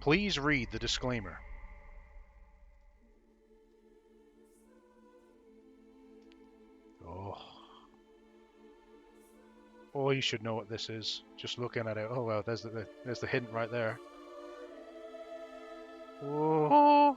Please read the disclaimer. Oh. Oh, you should know what this is. Just looking at it. Oh, well, there's the hint right there. Oh.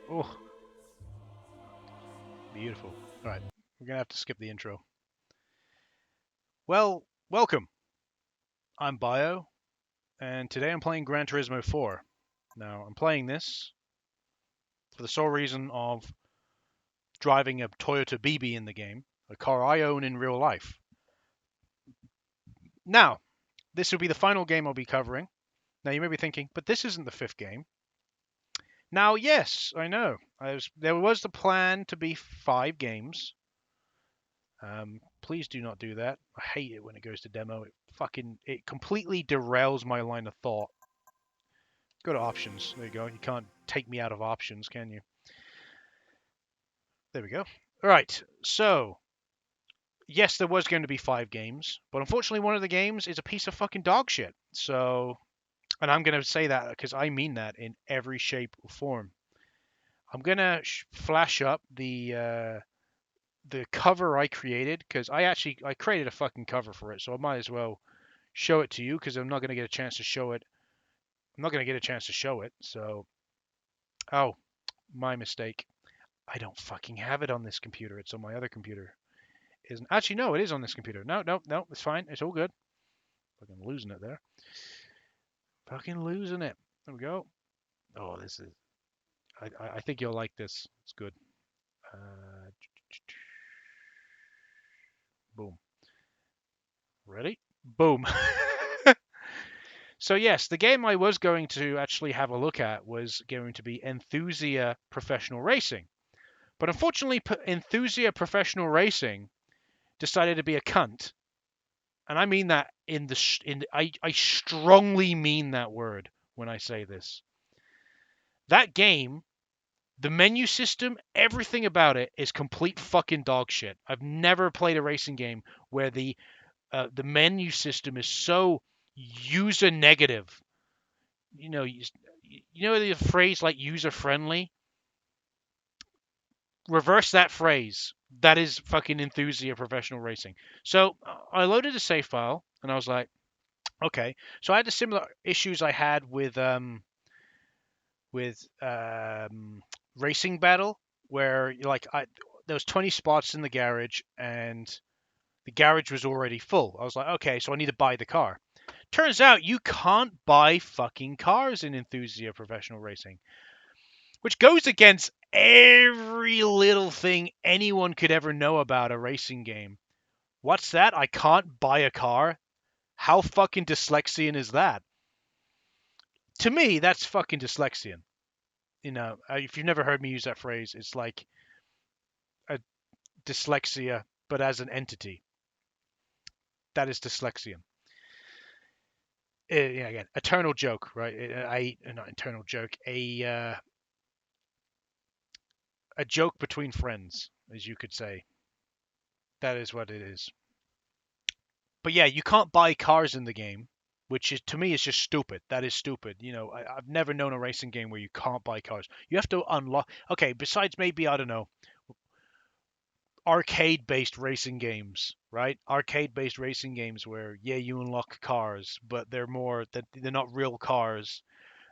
Oh. Beautiful. Alright, we're gonna have to skip the intro. Well, welcome. I'm Bio, and today I'm playing Gran Turismo 4. Now, I'm playing this for the sole reason of driving a Toyota BB in the game, a car I own in real life. Now, this will be the final game I'll be covering. Now, you may be thinking, but this isn't the fifth game. Now, yes, I know. There was the plan to be 5 games. Please do not do that. I hate it when it goes to demo. It completely derails my line of thought. Go to options. There you go. You can't take me out of options, can you? There we go. All right. So, yes, there was going to be 5 games, but unfortunately, one of the games is a piece of fucking dog shit. So, and I'm going to say that because I mean that in every shape or form. I'm going to flash up the cover I created because I created a fucking cover for it, so I might as well show it to you because I'm not going to get a chance to show it. I'm not going to get a chance to show it. So, oh, my mistake. I don't fucking have it on this computer. It's on my other computer. Isn't actually no, it is on this computer. No, no, no, it's fine. It's all good. Fucking losing it there. Fucking losing it. There we go. Oh, this is. I think you'll like this. It's good. Uh, boom. Ready? Boom. So yes, the game I was going to actually have a look at was going to be Enthusia Professional Racing. But unfortunately, Enthusia Professional Racing decided to be a cunt. And I mean that I strongly mean that word when I say this. That game, the menu system, everything about it is complete fucking dog shit. I've never played a racing game where the menu system is so user negative. You know the phrase like user friendly. Reverse that phrase. That is fucking Enthusia Professional Racing. So I loaded a save file and I was like, okay. So I had the similar issues I had with Racing Battle, where there was 20 spots in the garage and the garage was already full. I was like, okay, so I need to buy the car. Turns out you can't buy fucking cars in Enthusia Professional Racing, which goes against every little thing anyone could ever know about a racing game. What's that? I can't buy a car? How fucking dyslexian is that? To me, that's fucking dyslexian. If you've never heard me use that phrase, it's like a dyslexia, but as an entity. That is dyslexia. Yeah, again, eternal joke, right? Not eternal joke, a joke between friends, as you could say. That is what it is. But yeah, you can't buy cars in the game, which is to me is just stupid. That is stupid. I've never known a racing game where you can't buy cars. You have to unlock. Okay, besides maybe I don't know, arcade-based racing games, right? Arcade-based racing games where yeah, you unlock cars, but they're not real cars.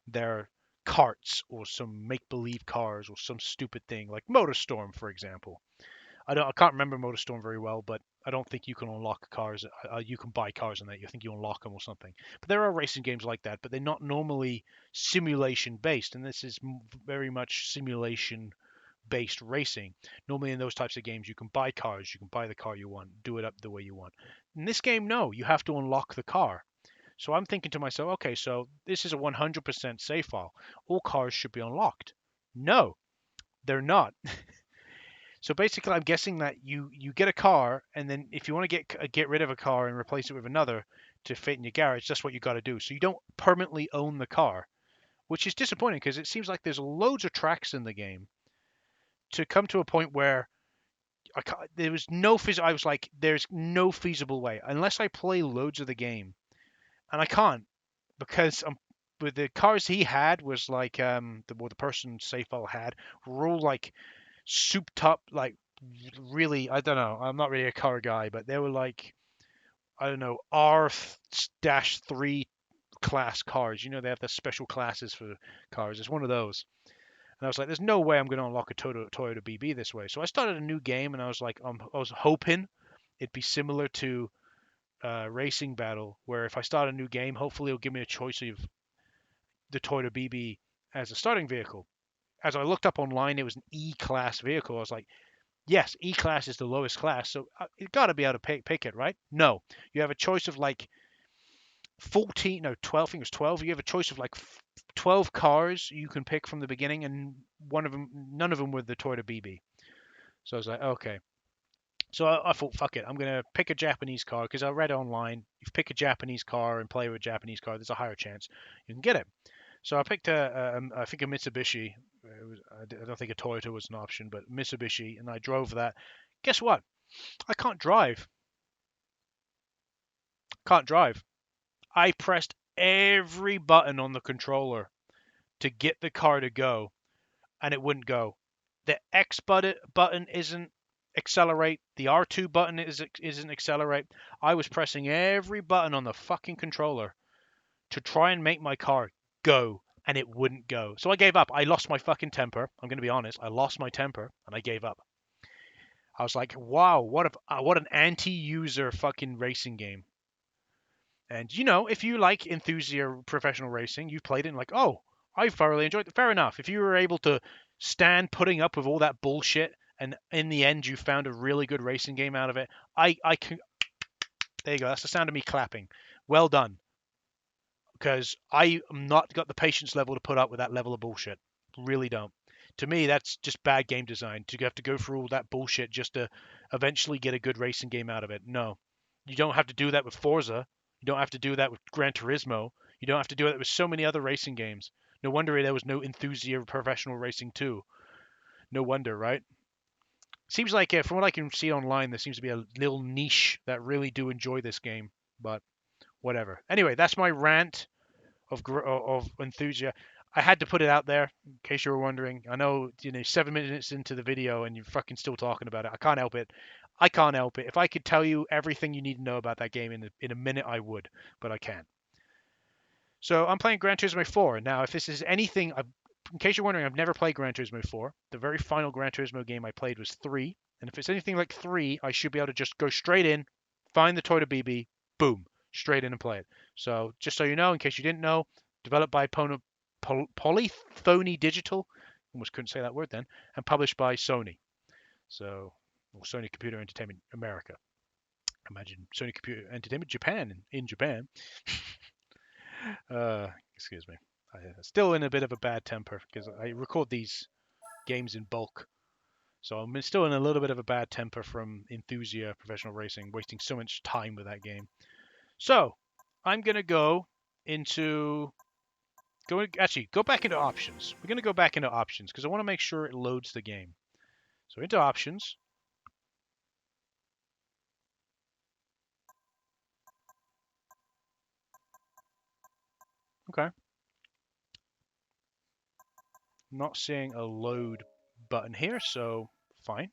They're carts or some make-believe cars or some stupid thing like MotorStorm, for example. I can't remember MotorStorm very well, but I don't think you can unlock cars. You can buy cars in that. You think you unlock them or something. But there are racing games like that, but they're not normally simulation based, and this is very much simulation based racing. Normally in those types of games, you can buy cars. You can buy the car you want, do it up the way you want. In this game, no, you have to unlock the car. So I'm thinking to myself, okay, so this is a 100% save file. All cars should be unlocked. No, they're not. So basically, I'm guessing that you get a car, and then if you want to get rid of a car and replace it with another to fit in your garage, that's what you got to do. So you don't permanently own the car, which is disappointing because it seems like there's loads of tracks in the game to come to a point where there was no I was like, there's no feasible way unless I play loads of the game and I can't because with the cars he had was like the person Safal had were all like souped up, like really, I don't know, I'm not really a car guy, but they were like, I don't know, R-3 class cars. You know, they have the special classes for cars. It's one of those. And I was like, there's no way I'm going to unlock a Toyota BB this way. So I started a new game, and I was like, I was hoping it'd be similar to Racing Battle, where if I start a new game, hopefully it'll give me a choice of the Toyota BB as a starting vehicle. As I looked up online, it was an E-class vehicle. I was like, yes, E-class is the lowest class, so you got to be able to pick it, right? No, you have a choice of like 14, no, 12, I think it was 12. You have a choice of like 12 cars you can pick from the beginning, and none of them were the Toyota BB. So I was like, okay. So I thought, fuck it, I'm gonna pick a Japanese car because I read online, if you pick a Japanese car and play with a Japanese car, there's a higher chance you can get it. So I picked I think a Mitsubishi. I don't think a Toyota was an option, but Mitsubishi, and I drove that. Guess what? I can't drive. Can't drive. I pressed every button on the controller to get the car to go, and it wouldn't go. The X button isn't accelerate. The R2 button isn't accelerate. I was pressing every button on the fucking controller to try and make my car go, and it wouldn't go. So I gave up. I lost my fucking temper. I'm going to be honest. I lost my temper, and I gave up. I was like, wow, what an anti-user fucking racing game. And you know, if you like enthusiast professional racing, you've played it and like, oh, I thoroughly enjoyed it. Fair enough. If you were able to stand putting up with all that bullshit and in the end you found a really good racing game out of it, I can. There you go. That's the sound of me clapping. Well done. Because I am not got the patience level to put up with that level of bullshit. Really don't. To me, that's just bad game design. To have to go through all that bullshit just to eventually get a good racing game out of it. No, you don't have to do that with Forza. You don't have to do that with Gran Turismo. You don't have to do that with so many other racing games. No wonder there was no enthusiast professional racing too. No wonder, right? Seems like from what I can see online, there seems to be a little niche that really do enjoy this game. But whatever. Anyway, that's my rant of enthusiasm. I had to put it out there in case you were wondering. I know, 7 minutes into the video and you're fucking still talking about it. I can't help it. I can't help it. If I could tell you everything you need to know about that game in a minute, I would, but I can't. So I'm playing Gran Turismo 4 now. If this is anything, in case you're wondering, I've never played Gran Turismo 4. The very final Gran Turismo game I played was 3, and if it's anything like 3, I should be able to just go straight in, find the Toyota BB, boom, straight in and play it. So just so you know, in case you didn't know, developed by Polyphony Digital, almost couldn't say that word then, and published by Sony. So, or Sony Computer Entertainment America. Imagine Sony Computer Entertainment Japan in Japan. Excuse me. I'm still in a bit of a bad temper because I record these games in bulk. So I'm still in a little bit of a bad temper from Enthusia Professional Racing, wasting so much time with that game. So I'm going to go back into options. We're going to go back into options because I want to make sure it loads the game. So into options. Okay. Not seeing a load button here, so fine.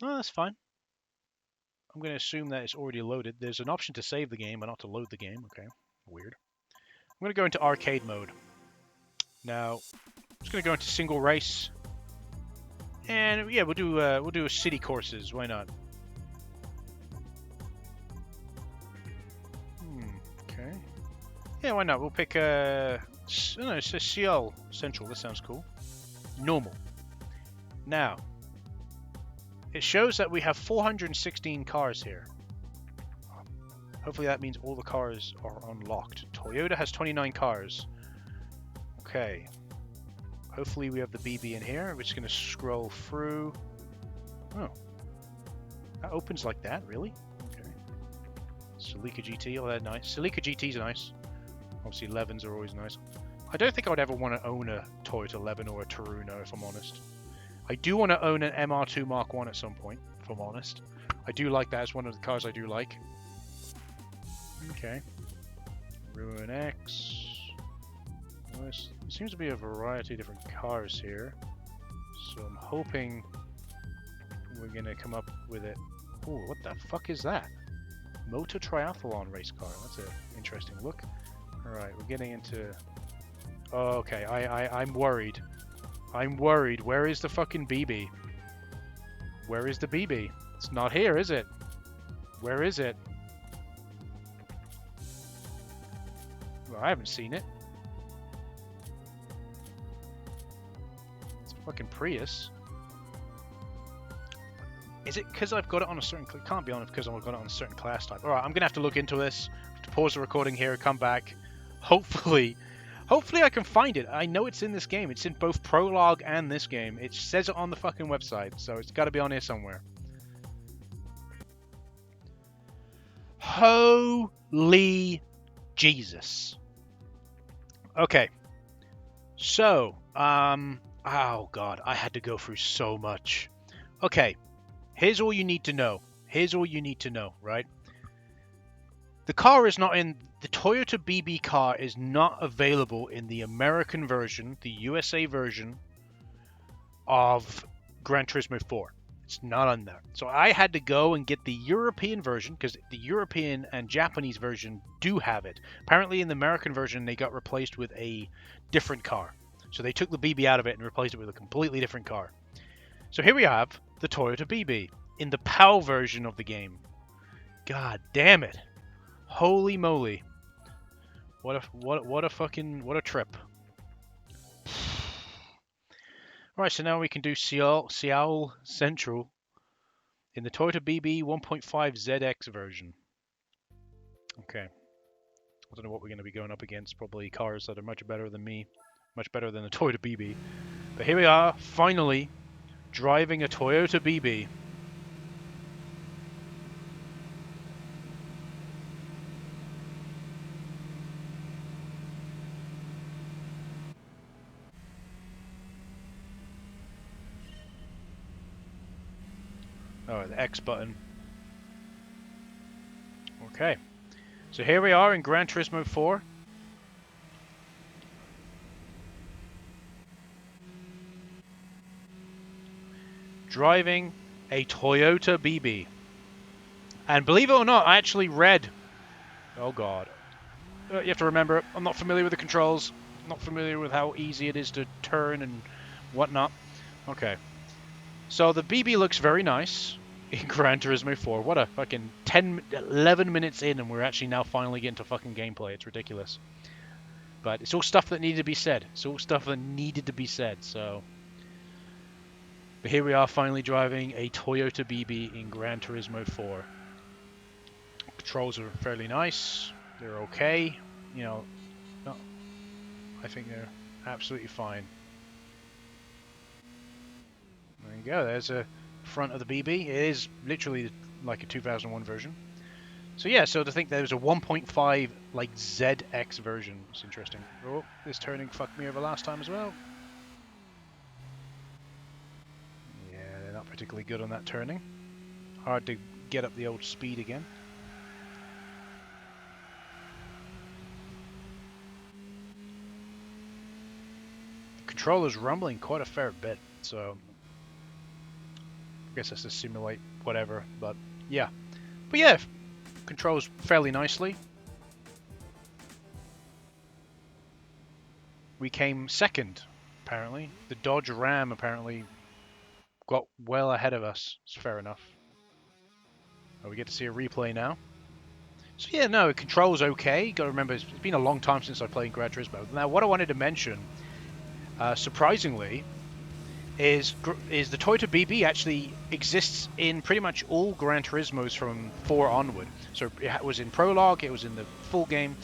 No, that's fine. I'm going to assume that it's already loaded. There's an option to save the game, but not to load the game. Okay, weird. I'm going to go into arcade mode. Now, I'm just going to go into single race. And yeah, we'll do a city courses. Why not? Okay. Yeah, why not? We'll pick no, it says Seoul Central. That sounds cool. Normal. Now, it shows that we have 416 cars here. Hopefully that means all the cars are unlocked. Toyota has 29 cars. Okay. Hopefully we have the BB in here. We're just going to scroll through. Oh. That opens like that, really? Okay. Celica GT, oh, that's nice. Celica GT's nice. Obviously 11s are always nice. I don't think I would ever want to own a Toyota 11 or a Taruno, if I'm honest. I do want to own an MR2 Mark 1 at some point, if I'm honest. I do like that as one of the cars I do like. Okay. Ruin X. Well, there seems to be a variety of different cars here. So I'm hoping we're gonna come up with it. Oh, what the fuck is that? Motor Triathlon race car. That's an interesting look. Alright, we're getting into... Oh, okay, I'm worried. I'm worried. Where is the fucking BB? Where is the BB? It's not here, is it? Where is it? Well, I haven't seen it. It's a fucking Prius. Is it because I've got it on a certain... It can't be on it because I've got it on a certain class type. Alright, I'm going to have to look into this. To pause the recording here, come back. Hopefully I can find it. I know it's in this game. It's in both Prologue and this game. It says it on the fucking website, so it's got to be on here somewhere. Holy Jesus. Okay. So, oh god, I had to go through so much. Okay. Here's all you need to know. Here's all you need to know, right? The car is not in... The Toyota BB car is not available in the American version, the USA version of Gran Turismo 4. It's not on there. So I had to go and get the European version, because the European and Japanese version do have it. Apparently in the American version, they got replaced with a different car. So they took the BB out of it and replaced it with a completely different car. So here we have the Toyota BB in the PAL version of the game. God damn it. Holy moly. What a trip. Alright, so now we can do Seoul Central in the Toyota BB 1.5 ZX version. Okay. I don't know what we're going to be going up against. Probably cars that are much better than me. Much better than the Toyota BB. But here we are, finally, driving a Toyota BB. Oh, the X button. Okay. So here we are in Gran Turismo 4. Driving a Toyota BB. And believe it or not, I actually read... Oh god. You have to remember, I'm not familiar with the controls. I'm not familiar with how easy it is to turn and whatnot. Okay. So the BB looks very nice in Gran Turismo 4. What a fucking 11 minutes in and we're actually now finally getting to fucking gameplay. It's ridiculous. But it's all stuff that needed to be said. It's all stuff that needed to be said, so... But here we are finally driving a Toyota BB in Gran Turismo 4. Controls are fairly nice. They're okay. You know, no, I think they're absolutely fine. There you go. There's a front of the BB. It is literally like a 2001 version. So yeah, so to think there's a 1.5 like ZX version. It's interesting. Oh, this turning fucked me over last time as well. Yeah, they're not particularly good on that turning. Hard to get up the old speed again. The controller's rumbling quite a fair bit, so I guess that's to simulate whatever, but yeah. But yeah, controls fairly nicely. We came second, apparently. The Dodge Ram apparently got well ahead of us. It's fair enough. Oh, we get to see a replay now. So yeah, no, it controls okay. You got to remember, it's been a long time since I played Gran Turismo. Now, what I wanted to mention, surprisingly, is the Toyota BB actually exists in pretty much all Gran Turismos from 4 onward. So it was in Prologue, it was in the full game,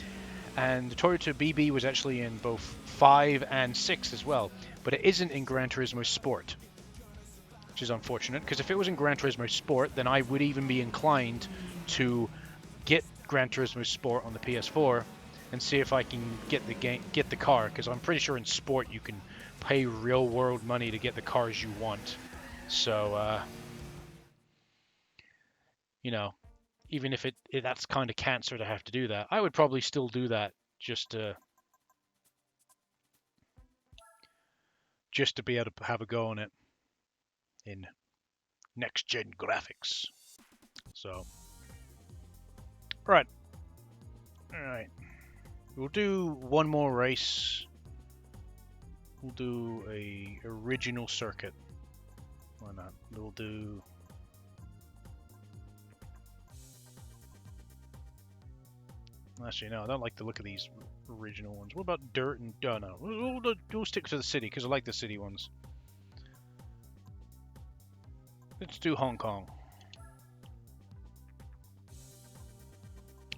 and the Toyota BB was actually in both 5 and 6 as well. But it isn't in Gran Turismo Sport, which is unfortunate, because if it was in Gran Turismo Sport, then I would even be inclined to get Gran Turismo Sport on the PS4 and see if I can get the car, because I'm pretty sure in Sport you can pay real world money to get the cars you want. So, you know, even if that's kind of cancer to have to do that. I would probably still do that just to be able to have a go on it in next gen graphics. So, all right. We'll do one more race. We'll do a original circuit. Why not? We'll do. Actually, no, I don't like the look of these original ones. What about dirt and... no. We'll stick to the city, because I like the city ones. Let's do Hong Kong.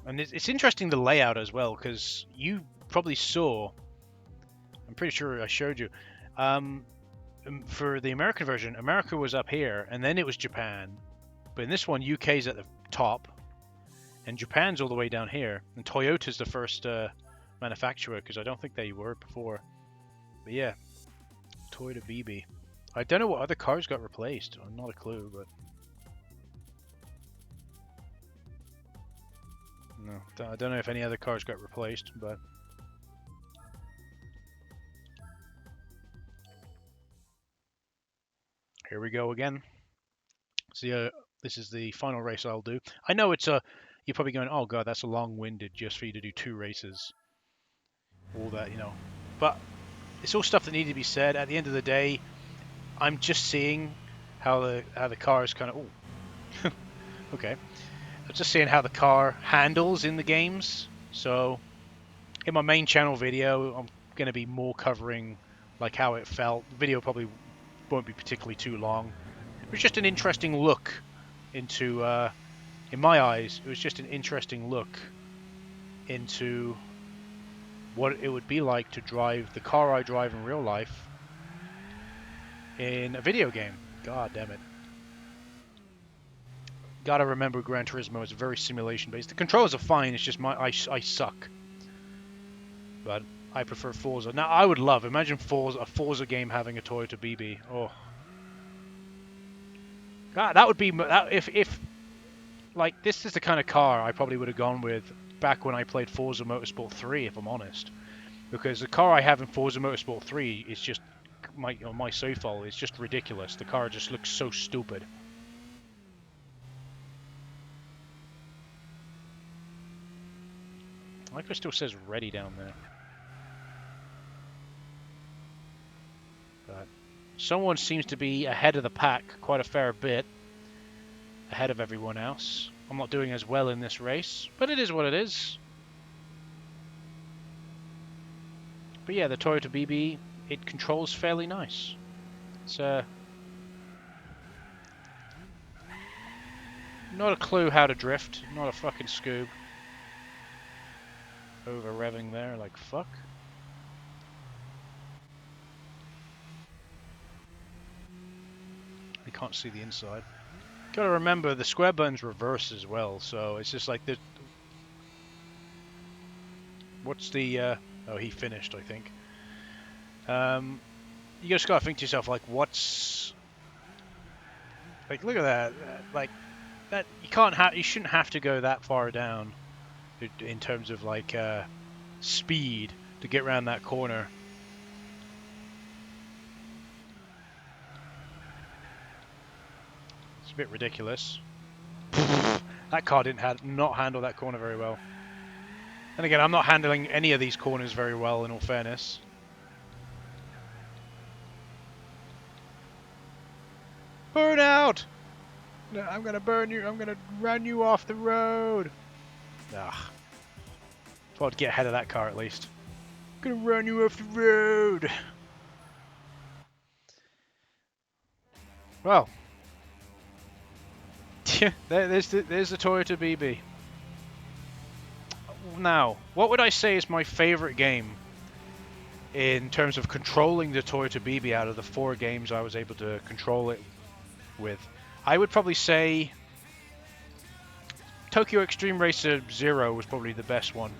And it's interesting, the layout as well, because you probably saw... I'm pretty sure I showed you. For the American version, America was up here, and then it was Japan. But in this one, UK's at the top. And Japan's all the way down here, and Toyota's the first manufacturer, because I don't think they were before. But yeah, Toyota BB. I don't know what other cars got replaced. I'm not a clue, but no, I don't know if any other cars got replaced, but here we go again. So this is the final race I'll do. I know it's a... You're probably going, oh god, that's a long-winded just for you to do 2 races. All that, you know. But it's all stuff that needed to be said. At the end of the day, I'm just seeing how the car is kind of... Oh. Okay. I'm just seeing how the car handles in the games. So, in my main channel video, I'm going to be more covering like how it felt. The video probably won't be particularly too long. It was just an interesting look into... in my eyes, it was just an interesting look into what it would be like to drive the car I drive in real life in a video game. God damn it. Gotta remember, Gran Turismo is very simulation-based. The controls are fine, it's just I suck. But I prefer Forza. Now, I would love, imagine a Forza game having a Toyota BB. Oh. God, that would be... If like, this is the kind of car I probably would have gone with back when I played Forza Motorsport 3, if I'm honest. Because the car I have in Forza Motorsport 3 is just... My Sofol is just ridiculous. The car just looks so stupid. I like it still says ready down there. But someone seems to be ahead of the pack quite a fair bit. Ahead of everyone else. I'm not doing as well in this race, but it is what it is. But yeah, the Toyota BB, it controls fairly nice. It's not a clue how to drift, not a fucking Scoob. Over revving there like fuck. You can't see the inside. Gotta remember, the square button's reverse as well, so it's just like the... What's the... Oh, he finished, I think. You just gotta think to yourself, like, what's... Like, look at that. Like, that... You shouldn't have to go that far down in terms of, like, speed to get around that corner. It's a bit ridiculous. That car did not handle that corner very well. And again, I'm not handling any of these corners very well, in all fairness. Burn out! No, I'm gonna burn you. I'm gonna run you off the road. Ah. Thought I'd get ahead of that car at least. I'm gonna run you off the road. Well. there's the Toyota BB. Now, what would I say is my favorite game in terms of controlling the Toyota BB out of the 4 games I was able to control it with? I would probably say Tokyo Extreme Racer 0 was probably the best one.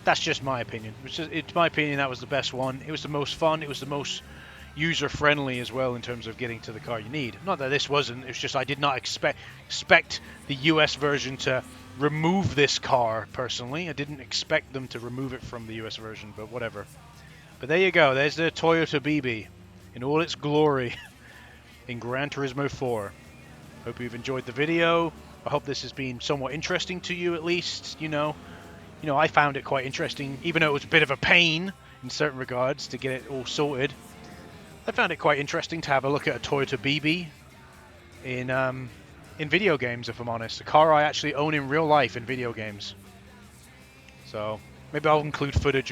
That's just my opinion. It's my opinion that was the best one. It was the most fun. It was the most user-friendly as well in terms of getting to the car you need. Not that this wasn't, it's just I did not expect the US version to remove this car, personally. I didn't expect them to remove it from the US version, but whatever. But there you go, there's the Toyota BB in all its glory in Gran Turismo 4. Hope you've enjoyed the video. I hope this has been somewhat interesting to you, at least. You know, I found it quite interesting, even though it was a bit of a pain in certain regards to get it all sorted. I found it quite interesting to have a look at a Toyota BB in video games, if I'm honest. A car I actually own in real life in video games. So maybe I'll include footage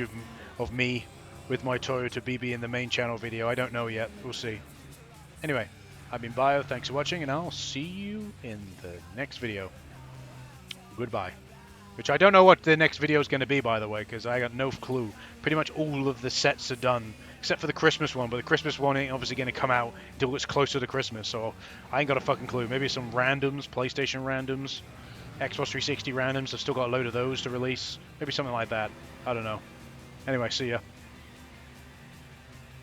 of me with my Toyota BB in the main channel video. I don't know yet. We'll see. Anyway, I've been Bio. Thanks for watching, and I'll see you in the next video. Goodbye. Which I don't know what the next video is going to be, by the way, because I got no clue. Pretty much all of the sets are done, except for the Christmas one, but the Christmas one ain't obviously going to come out until it's closer to Christmas, so I ain't got a fucking clue. Maybe some randoms, PlayStation randoms, Xbox 360 randoms. I've still got a load of those to release. Maybe something like that. I don't know. Anyway, see ya.